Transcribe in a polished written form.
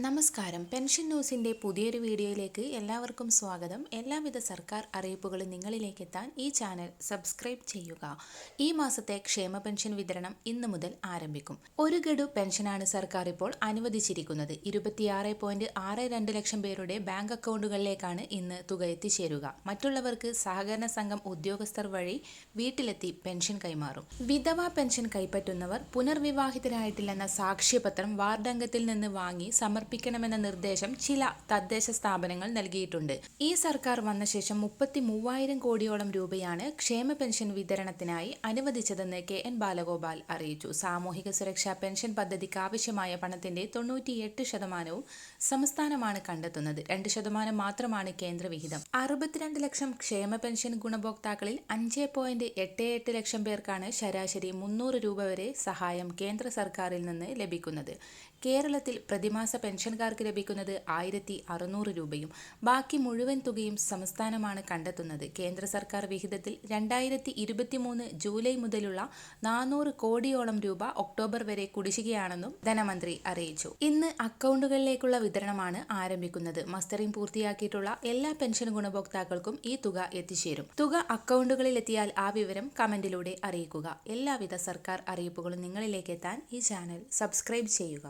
നമസ്കാരം. പെൻഷൻ ന്യൂസിൻ്റെ പുതിയൊരു വീഡിയോയിലേക്ക് എല്ലാവർക്കും സ്വാഗതം. എല്ലാവിധ സർക്കാർ അറിയിപ്പുകളും നിങ്ങളിലേക്ക് എത്താൻ ഈ ചാനൽ സബ്സ്ക്രൈബ് ചെയ്യുക. ഈ മാസത്തെ ക്ഷേമ പെൻഷൻ വിതരണം ഇന്നു മുതൽ ആരംഭിക്കും. ഒരു ഗഡു പെൻഷനാണ് സർക്കാർ ഇപ്പോൾ അനുവദിച്ചിരിക്കുന്നത്. 26.62 ലക്ഷം പേരുടെ ബാങ്ക് അക്കൗണ്ടുകളിലേക്കാണ് ഇന്ന് തുക എത്തിച്ചേരുക. മറ്റുള്ളവർക്ക് സഹകരണ സംഘം ഉദ്യോഗസ്ഥർ വഴി വീട്ടിലെത്തി പെൻഷൻ കൈമാറും. വിധവാ പെൻഷൻ കൈപ്പറ്റുന്നവർ പുനർവിവാഹിതരായിട്ടില്ലെന്ന സാക്ഷ്യപത്രം വാർഡംഗത്തിൽ നിന്ന് വാങ്ങി സമർപ്പിക്കണമെന്ന നിർദ്ദേശം ചില തദ്ദേശ സ്ഥാപനങ്ങൾ നൽകിയിട്ടുണ്ട്. ഈ സർക്കാർ വന്ന ശേഷം 33,000 കോടിയോളം രൂപയാണ് ക്ഷേമ പെൻഷൻ വിതരണത്തിനായി അനുവദിച്ചതെന്ന് KN ബാലഗോപാൽ അറിയിച്ചു. സാമൂഹിക സുരക്ഷാ പെൻഷൻ പദ്ധതിക്ക് ആവശ്യമായ പണത്തിന്റെ 98% സംസ്ഥാനമാണ് കണ്ടെത്തുന്നത്. 2% മാത്രമാണ് കേന്ദ്ര വിഹിതം. 62 ലക്ഷം ക്ഷേമ പെൻഷൻ ഗുണഭോക്താക്കളിൽ 5.88 ലക്ഷം പേർക്കാണ് ശരാശരി 300 രൂപ വരെ സഹായം കേന്ദ്ര സർക്കാരിൽ നിന്ന് ലഭിക്കുന്നത്. കേരളത്തിൽ പ്രതിമാസ പെൻഷൻകാർക്ക് ലഭിക്കുന്നത് 1,600 രൂപയും ബാക്കി മുഴുവൻ തുകയും സംസ്ഥാനമാണ് കണ്ടെത്തുന്നത്. കേന്ദ്ര സർക്കാർ വിഹിതത്തിൽ 2023 ജൂലൈ മുതലുള്ള 400 കോടിയോളം രൂപ ഒക്ടോബർ വരെ കുടിശ്ശികയാണെന്നും ധനമന്ത്രി അറിയിച്ചു. ഇന്ന് അക്കൗണ്ടുകളിലേക്കുള്ള വിതരണമാണ് ആരംഭിക്കുന്നത്. മസ്റ്ററിംഗ് പൂർത്തിയാക്കിയിട്ടുള്ള എല്ലാ പെൻഷൻ ഗുണഭോക്താക്കൾക്കും ഈ തുക എത്തിച്ചേരും. തുക അക്കൗണ്ടുകളിൽ എത്തിയാൽ ആ വിവരം കമന്റിലൂടെ അറിയിക്കുക. എല്ലാവിധ സർക്കാർ അറിയിപ്പുകളും നിങ്ങളിലേക്ക് എത്താൻ ഈ ചാനൽ സബ്സ്ക്രൈബ് ചെയ്യുക.